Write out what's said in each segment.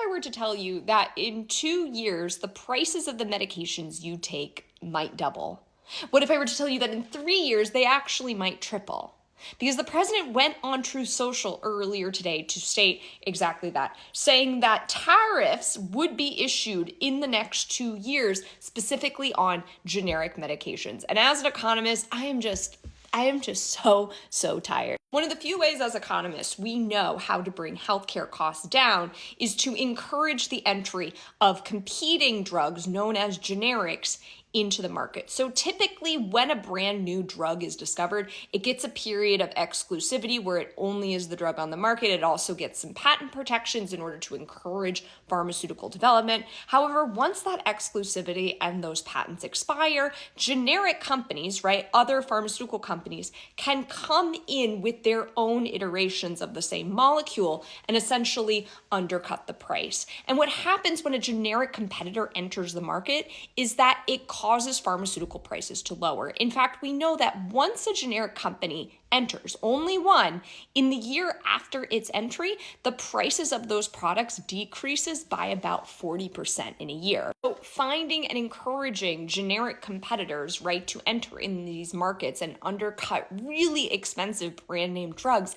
I were to tell you that in 2 years, the prices of the medications you take might double? What if I were to tell you that in 3 years, they actually might triple? Because the president went on Truth Social earlier today to state exactly that, saying that tariffs would be issued in the next 2 years, specifically on generic medications. And as an economist, I am just so tired. One of the few ways as economists we know how to bring healthcare costs down is to encourage the entry of competing drugs known as generics into the market. So typically when a brand new drug is discovered, it gets a period of exclusivity where it only is the drug on the market. It also gets some patent protections in order to encourage pharmaceutical development. However, once that exclusivity and those patents expire, generic companies, right, other pharmaceutical companies can come in with their own iterations of the same molecule and essentially undercut the price. And what happens when a generic competitor enters the market is that it causes pharmaceutical prices to lower. In fact, we know that once a generic company enters, only one, in the year after its entry, the prices of those products decreases by about 40% in a year. So finding and encouraging generic competitors, right, to enter in these markets and undercut really expensive brand name drugs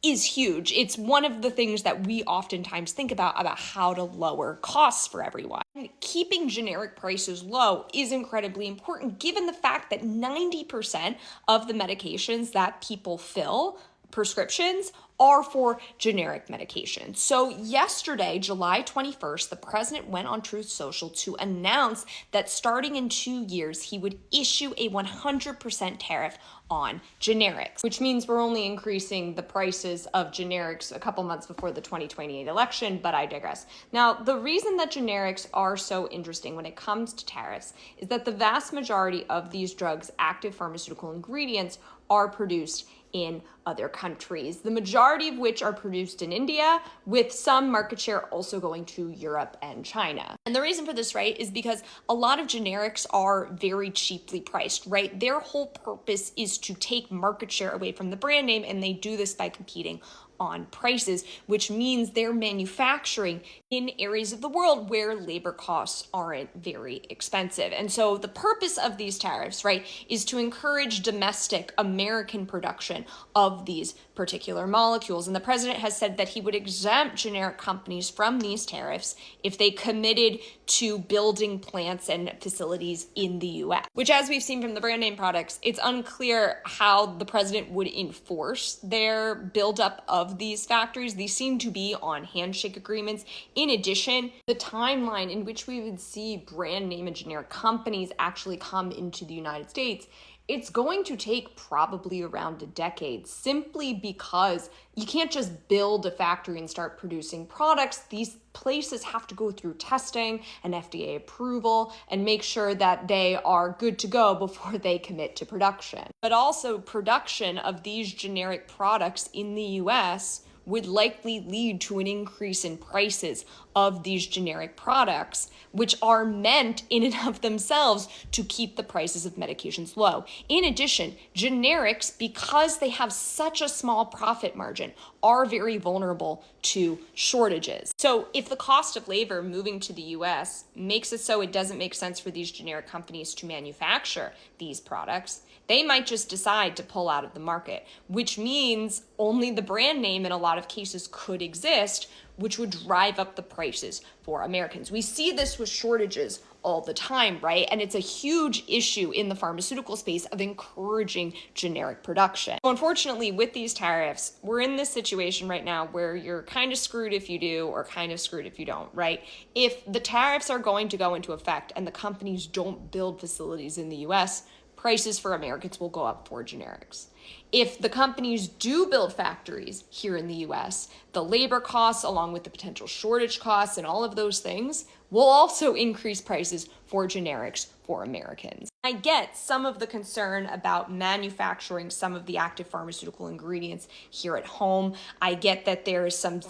is huge. It's one of the things that we oftentimes think about how to lower costs for everyone. Keeping generic prices low is incredibly important given the fact that 90% of the medications that people fill, prescriptions, are for generic medications. So yesterday, July 21st, the president went on Truth Social to announce that starting in 2 years, he would issue a 100% tariff on generics, which means we're only increasing the prices of generics a couple months before the 2028 election, but I digress. Now, the reason that generics are so interesting when it comes to tariffs is that the vast majority of these drugs' active pharmaceutical ingredients are produced in other countries, the majority of which are produced in India, with some market share also going to Europe and China. And the reason for this, right, is because a lot of generics are very cheaply priced, right? Their whole purpose is to take market share away from the brand name, and they do this by competing on prices, which means they're manufacturing in areas of the world where labor costs aren't very expensive. And so the purpose of these tariffs, right, is to encourage domestic American production of these particular molecules. And the president has said that he would exempt generic companies from these tariffs if they committed to building plants and facilities in the US, which, as we've seen from the brand name products, it's unclear how the president would enforce their buildup of these factories. These seem to be on handshake agreements. In addition, the timeline in which we would see brand name and generic companies actually come into the United States, it's going to take probably around a decade, simply because you can't just build a factory and start producing products. These places have to go through testing and FDA approval and make sure that they are good to go before they commit to production. But also, production of these generic products in the US would likely lead to an increase in prices of these generic products, which are meant in and of themselves to keep the prices of medications low. In addition, generics, because they have such a small profit margin, are very vulnerable to shortages. So if the cost of labor moving to the US makes it so it doesn't make sense for these generic companies to manufacture these products, they might just decide to pull out of the market, which means only the brand name in a lot of cases could exist, which would drive up the prices for Americans. We see this with shortages all the time, right? And it's a huge issue in the pharmaceutical space of encouraging generic production. So unfortunately, with these tariffs, we're in this situation right now where you're kind of screwed if you do or kind of screwed if you don't, right? If the tariffs are going to go into effect and the companies don't build facilities in the US, prices for Americans will go up for generics. If the companies do build factories here in the US, the labor costs, along with the potential shortage costs and all of those things, will also increase prices for generics for Americans. I get some of the concern about manufacturing some of the active pharmaceutical ingredients here at home. I get that there is some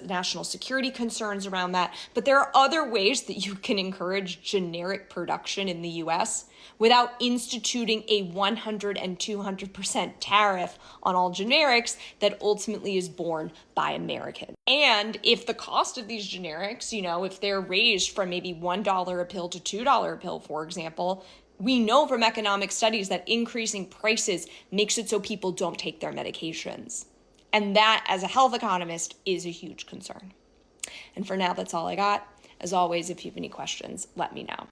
national security concerns around that, but there are other ways that you can encourage generic production in the US. without instituting a 100 and 200% tariff on all generics that ultimately is borne by Americans. And if the cost of these generics, if they're raised from maybe $1 a pill to $2 a pill, for example, we know from economic studies that increasing prices makes it so people don't take their medications. And that, as a health economist, is a huge concern. And for now, that's all I got. As always, if you have any questions, let me know.